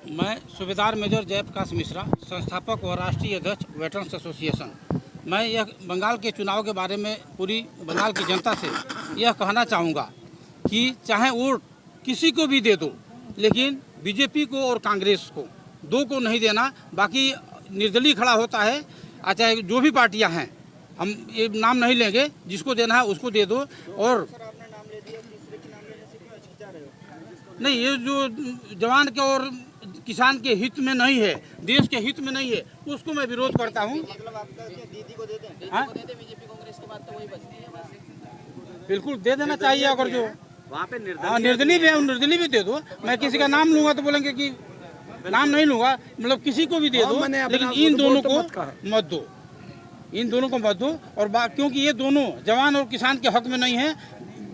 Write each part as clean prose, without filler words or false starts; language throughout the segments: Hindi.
मैं सूबेदार मेजर जयप्रकाश मिश्रा, संस्थापक व राष्ट्रीय अध्यक्ष वेटरन्स एसोसिएशन। मैं यह बंगाल के चुनाव के बारे में पूरी बंगाल की जनता से यह कहना चाहूँगा कि चाहे वोट किसी को भी दे दो, लेकिन बीजेपी को और कांग्रेस को दो को नहीं देना। बाकी निर्दलीय खड़ा होता है, चाहे जो भी पार्टियां हैं, हम ये नाम नहीं लेंगे, जिसको देना है उसको दे दो। और नहीं, ये जो जवान के और किसान के हित में नहीं है, देश के हित में नहीं है, उसको मैं विरोध करता हूँ। मतलब आपका दीदी को दे दें? हाँ? बीजेपी कांग्रेस के बाद तो वही बचती है। बिल्कुल दे देना चाहिए। अगर जो वहाँ पे निर्दलीय भी है, निर्दलीय भी दे दो। मैं किसी का नाम लूंगा तो बोलेंगे कि नाम नहीं लूंगा, मतलब किसी को भी दे दो, लेकिन इन दोनों को मत दो, इन दोनों को मत दो। और क्योंकि ये दोनों जवान और किसान के हक में नहीं है।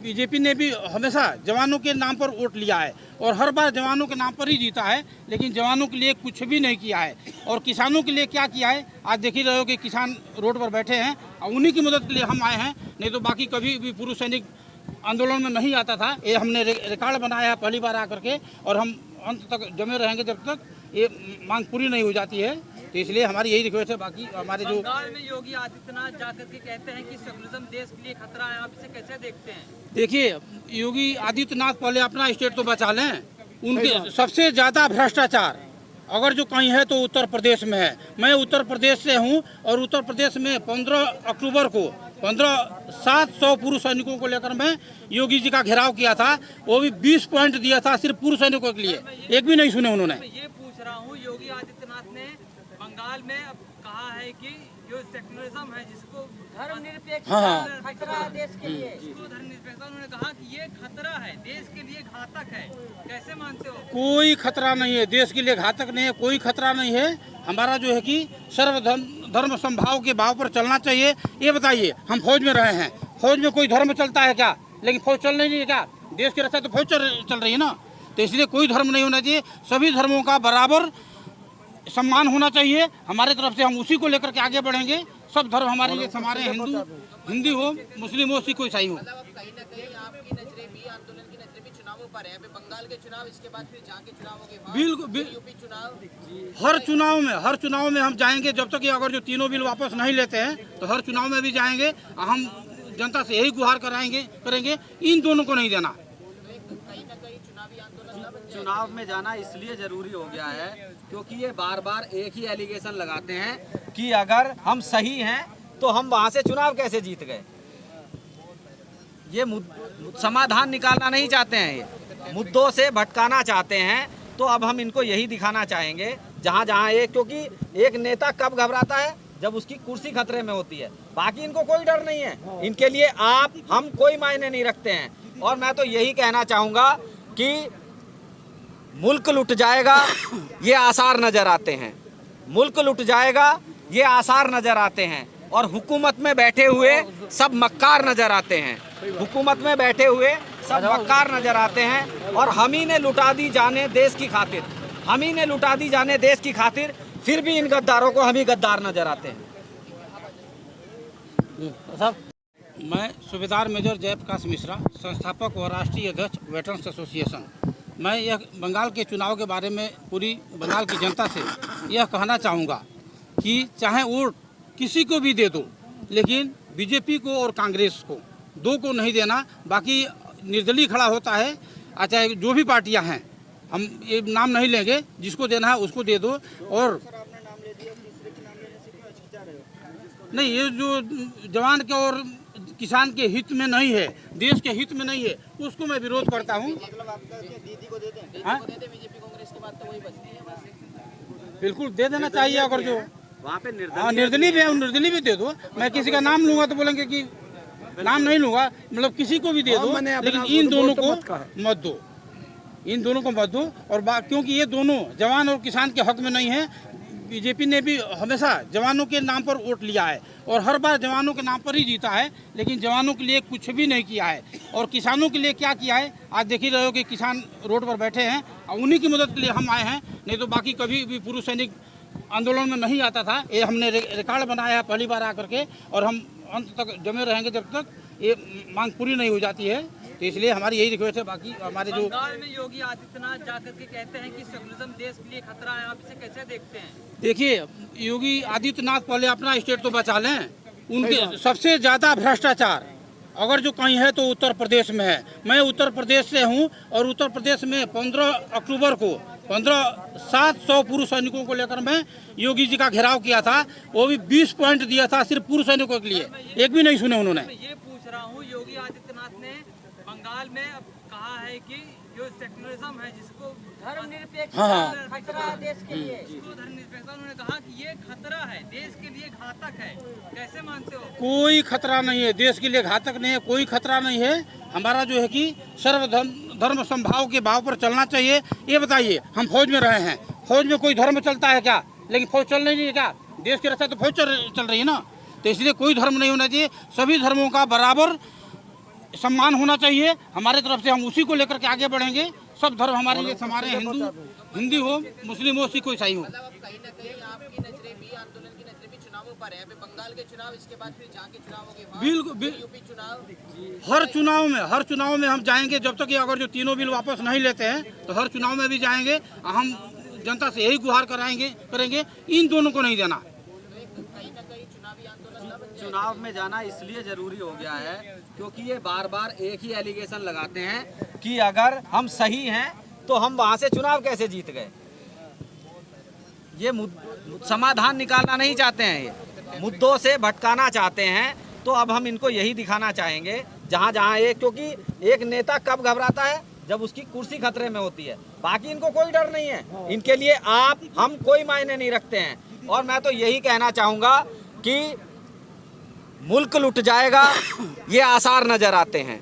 बीजेपी ने भी हमेशा जवानों के नाम पर वोट लिया है और हर बार जवानों के नाम पर ही जीता है, लेकिन जवानों के लिए कुछ भी नहीं किया है। और किसानों के लिए क्या किया है, आज देख ही रहे हो कि किसान रोड पर बैठे हैं, और उन्हीं की मदद के लिए हम आए हैं। नहीं तो बाकी कभी भी पूर्व सैनिक आंदोलन में नहीं आता था। ये हमने रिकॉर्ड बनाया है पहली बार आकर के, और हम अंत तक जमे रहेंगे जब तक ये मांग पूरी नहीं हो जाती है। तो इसलिए हमारी यही रिक्वेस्ट है। बाकी हमारे जो बंगाल में योगी आदित्यनाथ जाकर के कहते हैं कि सेकुलरिज्म देश के लिए खतरा है, आप इसे कैसे देखते हैं? देखिए, योगी आदित्यनाथ पहले अपना स्टेट तो बचा लें। उनके सबसे ज़्यादा भ्रष्टाचार अगर जो कहीं है तो उत्तर प्रदेश में है। मैं उत्तर प्रदेश से हूं, और उत्तर प्रदेश में 15 अक्टूबर को 700 पूर्व सैनिकों को लेकर मैं योगी जी का घेराव किया था। वो भी 20 पॉइंट दिया था सिर्फ पूर्व सैनिकों के लिए, एक भी नहीं सुने उन्होंने। मैं ये पूछ रहा हूँ, योगी आदित्यनाथ ने बंगाल में अब कहा है कि जो सेकुलरिज्म है, जिसको धर्मनिरपेक्ष खतरा है देश के लिए, इसको धर्मनिरपेक्षता, उन्होंने कहा कि ये खतरा है, देश के लिए घातक है। कैसे मानते हो? कोई खतरा नहीं है, देश के लिए घातक नहीं है, कोई खतरा नहीं है। हमारा जो है कि सर्वधर्म समभाव के भाव पर चलना चाहिए। ये बताइए, हम फौज में रहे हैं, फौज में कोई धर्म चलता है क्या? लेकिन फौज चल नहीं रही है क्या? देश की रक्षा तो फौज चल रही है ना। तो इसलिए कोई धर्म नहीं होना चाहिए, सभी धर्मों का बराबर सम्मान होना चाहिए। हमारे तरफ से हम उसी को लेकर के आगे बढ़ेंगे। सब धर्म हमारे लिए हमारे हिंदी हो, मुस्लिम हो, सिख हो, ईसाई हो। कहीं ना कहीं आपकी नजरें भी, आंदोलन की नजरें भी चुनावों पर है। बंगाल के चुनाव, इसके बाद फिर जहाँ के चुनाव होंगे, बिल्कुल यूपी चुनाव, हर चुनाव में हम जाएंगे। जब तक ये अगर जो तीनों बिल वापस नहीं लेते हैं तो हर चुनाव में भी जाएंगे। हम जनता से यही गुहार करेंगे, इन दोनों को नहीं देना। कहीं ना कहीं चुनावी आंदोलन चुनाव में जाना इसलिए जरूरी हो गया है क्योंकि ये बार बार एक ही एलिगेशन लगाते हैं कि अगर हम सही हैं तो हम वहां से चुनाव कैसे जीत गए। ये समाधान निकालना नहीं चाहते हैं, ये मुद्दों से भटकाना चाहते हैं। तो अब हम इनको यही दिखाना चाहेंगे, जहां जहां क्योंकि एक नेता कब घबराता है, जब उसकी कुर्सी खतरे में होती है। बाकी इनको कोई डर नहीं है, इनके लिए आप हम कोई मायने नहीं रखते हैं। और मैं तो यही कहना चाहूँगा कि मुल्क लुट जाएगा, ये आसार नज़र आते हैं। मुल्क लुट जाएगा, ये आसार नज़र आते हैं। और हुकूमत में बैठे हुए सब मक्कार नज़र आते हैं। हुकूमत में बैठे हुए सब मक्कार नज़र आते हैं। और हम ही ने लुटा दी जाने देश की खातिर, हम ही ने लुटा दी जाने देश की खातिर, फिर भी इन गद्दारों को हम ही गद्दार नज़र आते हैं। मैं सूबेदार मेजर जयप्रकाश मिश्रा, संस्थापक व राष्ट्रीय अध्यक्ष वेटरन्स एसोसिएशन। मैं यह बंगाल के चुनाव के बारे में पूरी बंगाल की जनता से यह कहना चाहूँगा कि चाहे वोट किसी को भी दे दो, लेकिन बीजेपी को और कांग्रेस को दो को नहीं देना। बाकी निर्दलीय खड़ा होता है, चाहे जो भी पार्टियां हैं, हम ये नाम नहीं लेंगे, जिसको देना है उसको दे दो। और नहीं, ये जो जवान के और किसान के हित में नहीं है, देश के हित में नहीं है, उसको मैं विरोध करता हूँ। मतलब आपका दीदी को दे दें? बीजेपी कांग्रेस के बाद तो वही बचती है। बिल्कुल दे देना चाहिए। अगर जो वहाँ पे निर्दलीय भी दे दो। मैं किसी का नाम लूंगा तो बोलेंगे कि नाम नहीं लूंगा, मतलब किसी को भी दे दो, लेकिन इन दोनों को मत दो, इन दोनों को मत दो। और क्योंकि ये दोनों जवान और किसान के हक में नहीं है। बीजेपी ने भी हमेशा जवानों के नाम पर वोट लिया है और हर बार जवानों के नाम पर ही जीता है, लेकिन जवानों के लिए कुछ भी नहीं किया है। और किसानों के लिए क्या किया है, आज देख ही रहे हो कि किसान रोड पर बैठे हैं, और उन्हीं की मदद के लिए हम आए हैं। नहीं तो बाकी कभी भी पूर्व सैनिक आंदोलन में नहीं आता था। ये हमने रिकॉर्ड बनाया है पहली बार आकर के, और हम अंत तक जमे रहेंगे जब तक ये मांग पूरी नहीं हो जाती है। तो इसलिए हमारी यही रिक्वेस्ट है। बाकी हमारे जो बंगाल में योगी आदित्यनाथ जाकर के कहते हैं कि सेकुलरिज्म देश के लिए खतरा है, आप इसे कैसे देखते हैं? देखिए, योगी आदित्यनाथ पहले अपना स्टेट तो बचा लें। उनके सबसे ज़्यादा भ्रष्टाचार अगर जो कहीं है तो उत्तर प्रदेश में है। मैं उत्तर प्रदेश से हूं और उत्तर प्रदेश में 15 अक्टूबर को 700 पूर्व सैनिकों को लेकर मैं योगी जी का घेराव किया था। वो भी 20 पॉइंट दिया था सिर्फ पूर्व सैनिकों के लिए, एक भी नहीं सुने उन्होंने। मैं ये पूछ रहा हूँ, योगी आदित्यनाथ ने बंगाल में अब कहा है कि जो सेकुलरिज्म है जिसको धर्मनिरपेक्ष खतरा है देश के लिए, इसको धर्मनिरपेक्षता उन्होंने कहा कि ये खतरा है, देश के लिए घातक है, कैसे मानते हो? कोई खतरा नहीं है, देश के लिए घातक नहीं है, कोई खतरा नहीं है। हमारा जो है कि सर्वधर्म समभाव के भाव पर चलना चाहिए। ये बताइए, हम फौज में रहे हैं, फौज में कोई धर्म चलता है क्या? लेकिन फौज चल नहीं है क्या? देश की रक्षा तो फौज चल रही है ना। तो इसलिए कोई धर्म नहीं होना चाहिए, सभी धर्मों का बराबर सम्मान होना चाहिए। हमारे तरफ से हम उसी को लेकर के आगे बढ़ेंगे। सब धर्म हमारे लिए हमारे हिंदू हो, मुस्लिम हो, सिख हो, ईसाई हो। मतलब अब कहीं ना कहीं आपकी नजरें भी, आंदोलन की नजरें भी चुनावों पर है। अभी बंगाल के चुनाव, इसके बाद फिर जहाँ के चुनाव होंगे वहाँ, बिल्कुल यूपी चुनाव, हर चुनाव में हम जाएंगे। जब तक ये अगर जो तीनों बिल वापस नहीं लेते हैं तो हर चुनाव में भी जाएंगे। हम जनता से यही गुहार करेंगे इन दोनों को नहीं देना। कहीं ना कहीं चुनावी आंदोलन चुनाव में जाना इसलिए जरूरी हो गया है क्योंकि ये बार बार एक ही एलिगेशन लगाते हैं कि अगर हम सही हैं तो हम वहां से चुनाव कैसे जीत गए। ये समाधान निकालना नहीं चाहते हैं, ये मुद्दों से भटकाना चाहते हैं। तो अब हम इनको यही दिखाना चाहेंगे जहां क्योंकि एक नेता कब घबराता है, जब उसकी कुर्सी खतरे में होती है। बाकी इनको कोई डर नहीं है, इनके लिए आप हम कोई मायने नहीं रखते हैं। और मैं तो यही कहना चाहूँगा कि मुल्क लुट जाएगा ये आसार नज़र आते हैं,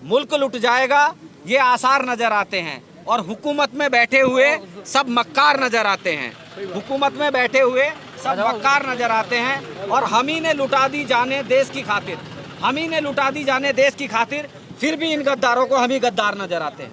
मुल्क लुट जाएगा ये आसार नज़र आते हैं। और हुकूमत में बैठे हुए सब मक्कार नज़र आते हैं, हुकूमत में बैठे हुए सब मक्कार नज़र आते हैं। और हम ही ने लुटा दी जाने देश की खातिर, हम ही ने लुटा दी जाने देश की खातिर, फिर भी इन गद्दारों को हम ही गद्दार नज़र आते हैं।